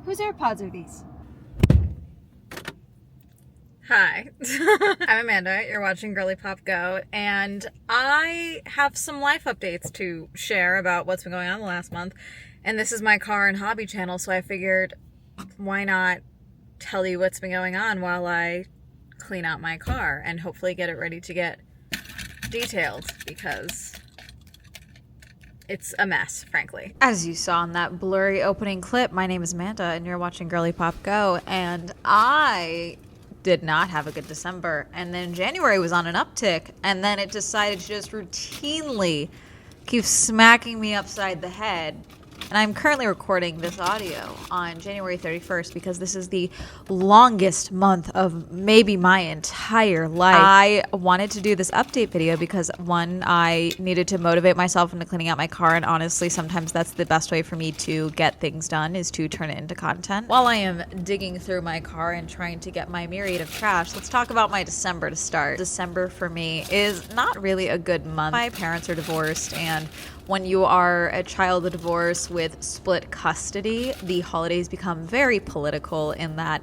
Whose AirPods are these? Hi, I'm Amanda. You're watching Girly Pop Go, and I have some life updates to share about what's been going on the last month. And this is my car and hobby channel, so I figured why not tell you what's been going on while I clean out my car and hopefully get it ready to get detailed because it's a mess, frankly. As you saw in that blurry opening clip, my name is Amanda, and you're watching Girly Pop Go, and I did not have a good December, and then January was on an uptick, and then it decided to just routinely keep smacking me upside the head. And I'm currently recording this audio on January 31st because this is the longest month of maybe my entire life. I wanted to do this update video because, one, I needed to motivate myself into cleaning out my car, and honestly, sometimes that's the best way for me to get things done, is to turn it into content. While I am digging through my car and trying to get my myriad of trash, let's talk about my December to start. December for me is not really a good month. My parents are divorced, and when you are a child of divorce with split custody, the holidays become very political in that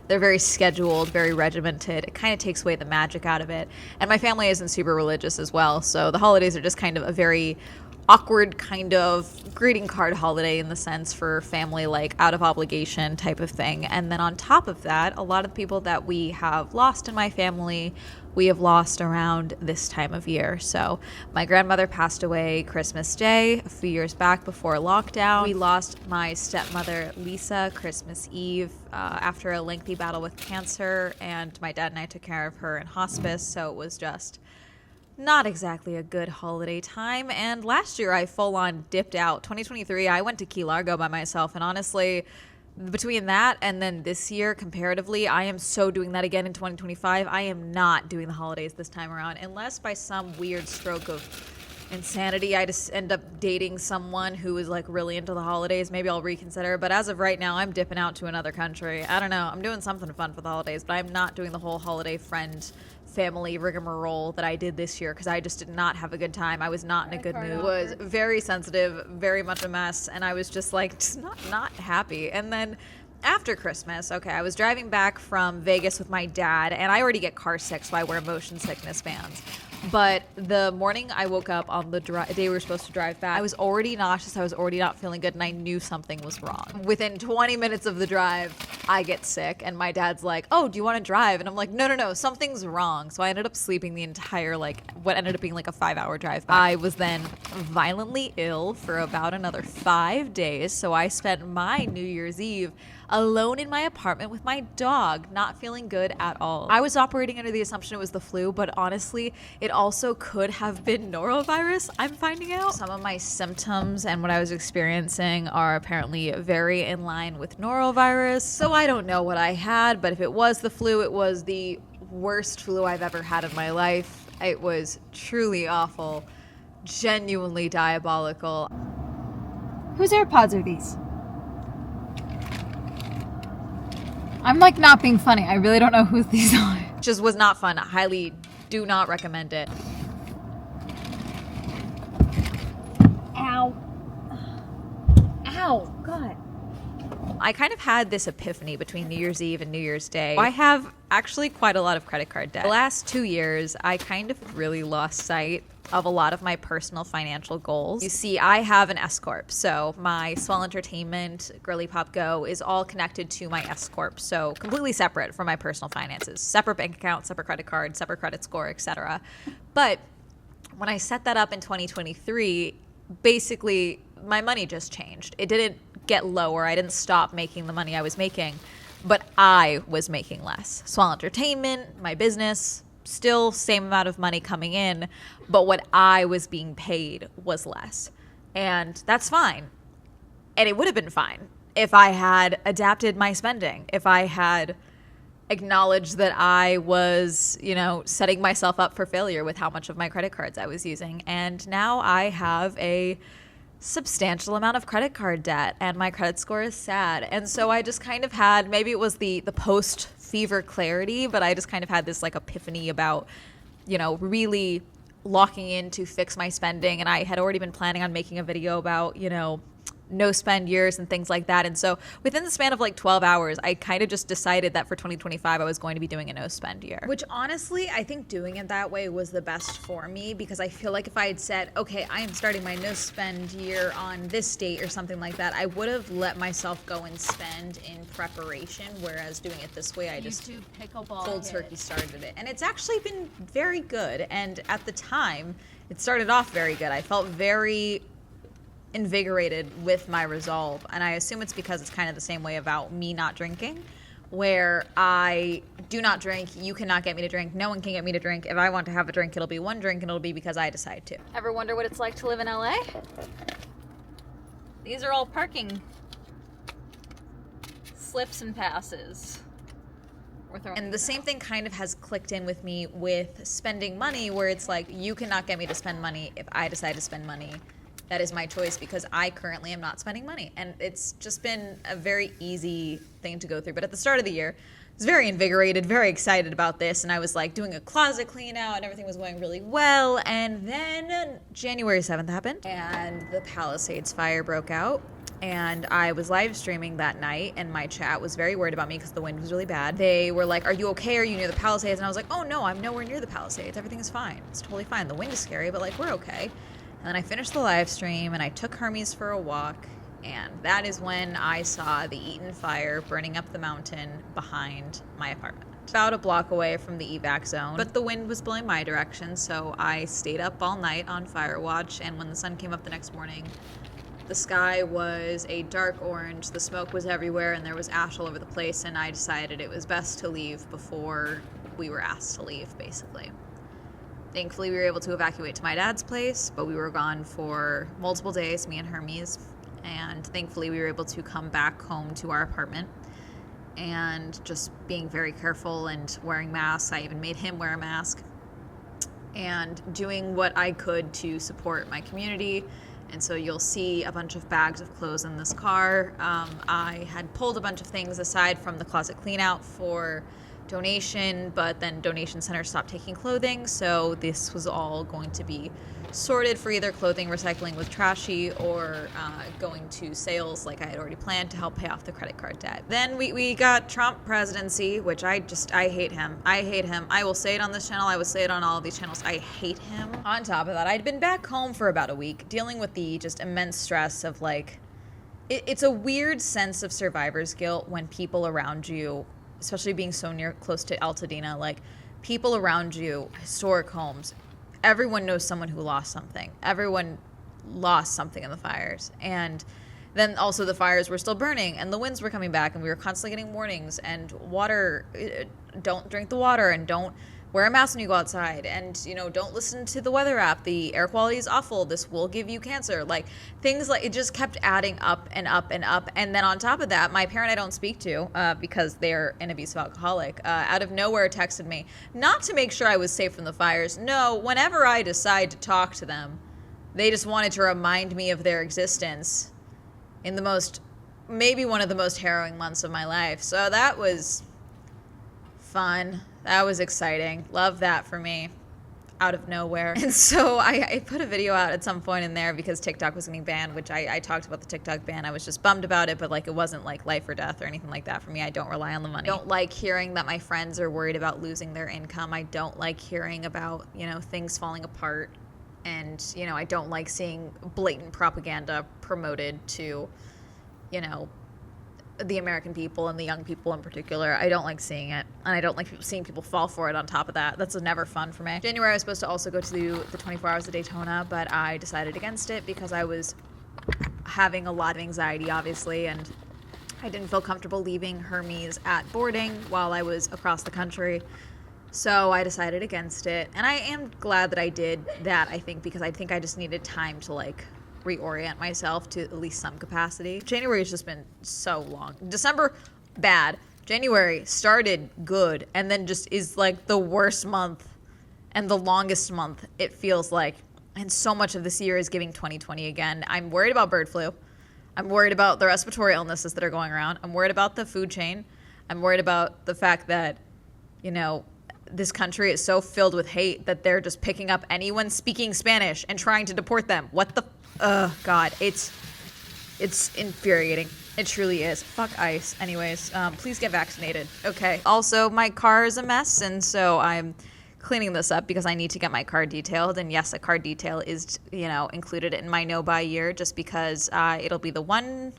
they're very scheduled, very regimented. It kind of takes away the magic out of it. And my family isn't super religious as well, so the holidays are just kind of a very awkward kind of greeting card holiday in the sense for family, like out of obligation type of thing. And then on top of that, a lot of the people that we have lost in my family, we have lost around this time of year. So my grandmother passed away Christmas Day a few years back before lockdown. We lost my stepmother Lisa Christmas Eve after a lengthy battle with cancer, and my dad and I took care of her in hospice, so it was just not exactly a good holiday time. And last year I full on dipped out. 2023, I went to Key Largo by myself, and honestly, between that and then this year comparatively, I am so doing that again in 2025. I am not doing the holidays this time around, unless by some weird stroke of insanity I just end up dating someone who is like really into the holidays. Maybe I'll reconsider, but as of right now, I'm dipping out to another country. I don't know, I'm doing something fun for the holidays, but I'm not doing the whole holiday friend family rigmarole that I did this year because I just did not have a good time. I was not in a good mood. Was very sensitive, very much a mess, and I was just like just not happy. And then after Christmas, okay, I was driving back from Vegas with my dad, and I already get car sick, so I wear motion sickness bands. But the morning I woke up on the day we were supposed to drive back, I was already nauseous, I was already not feeling good, and I knew something was wrong. Within 20 minutes of the drive, I get sick, and my dad's like, oh, do you want to drive? And I'm like, no, something's wrong. So I ended up sleeping the entire, what ended up being like a 5-hour drive back. I was then violently ill for about another 5 days, so I spent my New Year's Eve alone in my apartment with my dog, not feeling good at all. I was operating under the assumption it was the flu, but honestly, it also could have been norovirus, I'm finding out. Some of my symptoms and what I was experiencing are apparently very in line with norovirus, so I don't know what I had, but if it was the flu, it was the worst flu I've ever had in my life. It was truly awful, genuinely diabolical. Whose AirPods are these? I'm like not being funny. I really don't know who these are. Just was not fun. I highly do not recommend it. Ow. Ow. God. I kind of had this epiphany between New Year's Eve and New Year's Day. I have actually quite a lot of credit card debt. The last 2 years, I kind of really lost sight of a lot of my personal financial goals. You see, I have an S Corp, so my Swell Entertainment, Girly Pop Go is all connected to my S Corp, so completely separate from my personal finances. Separate bank account, separate credit card, separate credit score, etc. But when I set that up in 2023, basically my money just changed. It didn't get lower. I didn't stop making the money I was making, but I was making less. Swell Entertainment, my business, still same amount of money coming in, but what I was being paid was less. And that's fine. And it would have been fine if I had adapted my spending, if I had acknowledged that I was, setting myself up for failure with how much of my credit cards I was using. And now I have a substantial amount of credit card debt, and my credit score is sad. And so I just kind of had, maybe it was the post fever clarity, but I just kind of had this epiphany about, really locking in to fix my spending. And I had already been planning on making a video about, no spend years and things like that. And so within the span of like 12 hours, I kind of just decided that for 2025, I was going to be doing a no spend year. Which honestly, I think doing it that way was the best for me, because I feel like if I had said, okay, I am starting my no spend year on this date or something like that, I would have let myself go and spend in preparation. Whereas doing it this way, I just cold turkey started it. And it's actually been very good. And at the time, it started off very good. I felt very invigorated with my resolve, and I assume it's because it's kind of the same way about me not drinking, where I do not drink, you cannot get me to drink, no one can get me to drink. If I want to have a drink, it'll be one drink, and it'll be because I decide to. Ever wonder what it's like to live in LA? These are all parking slips and passes. And the same thing kind of has clicked in with me with spending money, where it's like, you cannot get me to spend money. If I decide to spend money, that is my choice, because I currently am not spending money. And it's just been a very easy thing to go through. But at the start of the year, I was very invigorated, very excited about this. And I was like doing a closet clean out and everything was going really well. And then January 7th happened and the Palisades fire broke out. And I was live streaming that night, and my chat was very worried about me because the wind was really bad. They were like, are you okay? Are you near the Palisades? And I was like, oh no, I'm nowhere near the Palisades. Everything is fine. It's totally fine. The wind is scary, but like, we're okay. And then I finished the live stream and I took Hermes for a walk, and that is when I saw the Eaton fire burning up the mountain behind my apartment. About a block away from the evac zone, but the wind was blowing my direction, so I stayed up all night on fire watch, and when the sun came up the next morning, the sky was a dark orange, the smoke was everywhere, and there was ash all over the place, and I decided it was best to leave before we were asked to leave, basically. Thankfully, we were able to evacuate to my dad's place, but we were gone for multiple days, me and Hermes. And thankfully, we were able to come back home to our apartment. And just being very careful and wearing masks. I even made him wear a mask. And doing what I could to support my community. And so you'll see a bunch of bags of clothes in this car. I had pulled a bunch of things aside from the closet clean out for donation, but then donation centers stopped taking clothing, so this was all going to be sorted for either clothing recycling with Trashy or going to sales like I had already planned to help pay off the credit card debt. Then we got Trump presidency, which I hate him. I hate him. I will say it on this channel. I will say it on all of these channels. I hate him. On top of that, I'd been back home for about a week dealing with the just immense stress of like, it's a weird sense of survivor's guilt when people around you, especially being so close to Altadena, like people around you, historic homes, everyone knows someone who lost something. Everyone lost something in the fires. And then also the fires were still burning and the winds were coming back and we were constantly getting warnings, and water, don't drink the water, and don't wear a mask when you go outside, and don't listen to the weather app, the air quality is awful, this will give you cancer. Like things like it just kept adding up and up and up. And then on top of that, my parent I don't speak to because they're an abusive alcoholic, out of nowhere texted me, not to make sure I was safe from the fires. No, whenever I decide to talk to them, they just wanted to remind me of their existence in maybe one of the most harrowing months of my life. So that was fun. That was exciting. Love that for me. Out of nowhere. And so I put a video out at some point in there because TikTok was getting banned, which I talked about the TikTok ban. I was just bummed about it, but like it wasn't like life or death or anything like that for me. I don't rely on the money. I don't like hearing that my friends are worried about losing their income. I don't like hearing about, things falling apart. And, I don't like seeing blatant propaganda promoted to, the American people and the young people in particular. I don't like seeing it, and I don't like seeing people fall for it on top of that. That's never fun for me. January I was supposed to also go to the 24 Hours of Daytona, but I decided against it because I was having a lot of anxiety, obviously, and I didn't feel comfortable leaving Hermes at boarding while I was across the country. So I decided against it, and I am glad that I did that, I think, because I think I just needed time to reorient myself to at least some capacity. January has just been so long. December, bad. January started good and then just is like the worst month and the longest month, it feels like. And so much of this year is giving 2020 again. I'm worried about bird flu. I'm worried about the respiratory illnesses that are going around. I'm worried about the food chain. I'm worried about the fact that, this country is so filled with hate that they're just picking up anyone speaking Spanish and trying to deport them. What the... God, it's It's infuriating. It truly is. Fuck ICE. Anyways, please get vaccinated. Okay. Also, my car is a mess, and so I'm cleaning this up because I need to get my car detailed. And yes, a car detail is, included in my no-buy year just because it'll be the one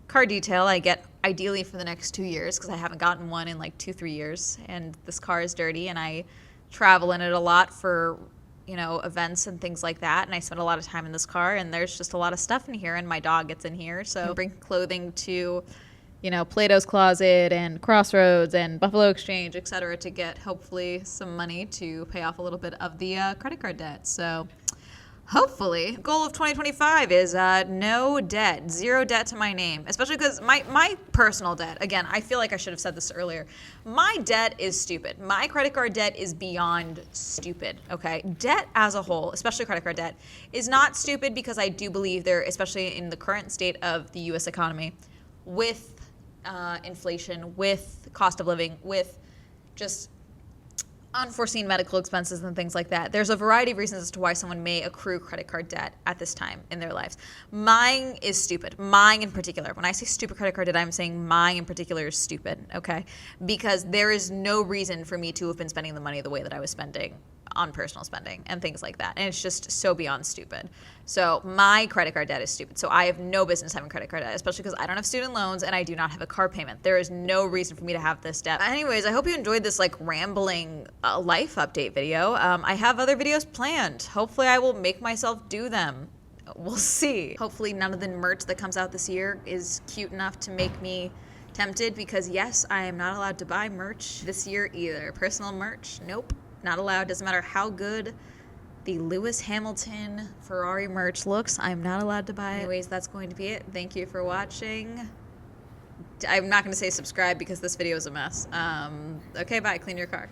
car detail I get ideally for the next 2 years because I haven't gotten one in like 2-3 years. And this car is dirty, and I travel in it a lot for events and things like that, and I spend a lot of time in this car, and there's just a lot of stuff in here, and my dog gets in here, so I bring clothing to Plato's Closet and Crossroads and Buffalo Exchange, etc., to get hopefully some money to pay off a little bit of the credit card debt. So hopefully, goal of 2025 is no debt, 0 debt to my name, especially because my personal debt, again, I feel like I should have said this earlier. My debt is stupid. My credit card debt is beyond stupid, okay? Debt as a whole, especially credit card debt, is not stupid because I do believe there, especially in the current state of the U.S. economy, with inflation, with cost of living, with just unforeseen medical expenses and things like that. There's a variety of reasons as to why someone may accrue credit card debt at this time in their lives. Mine is stupid. Mine in particular. When I say stupid credit card debt, I'm saying mine in particular is stupid, okay? Because there is no reason for me to have been spending the money the way that I was spending on personal spending and things like that. And it's just so beyond stupid. So my credit card debt is stupid. So I have no business having credit card debt, especially because I don't have student loans and I do not have a car payment. There is no reason for me to have this debt. Anyways, I hope you enjoyed this like rambling life update video. I have other videos planned. Hopefully I will make myself do them. We'll see. Hopefully none of the merch that comes out this year is cute enough to make me tempted, because yes, I am not allowed to buy merch this year either. Personal merch, nope. Not allowed. Doesn't matter how good the Lewis Hamilton Ferrari merch looks, I'm not allowed to buy it. Anyways, that's going to be it. Thank you for watching. I'm not going to say subscribe because this video is a mess. Okay, bye. Clean your car.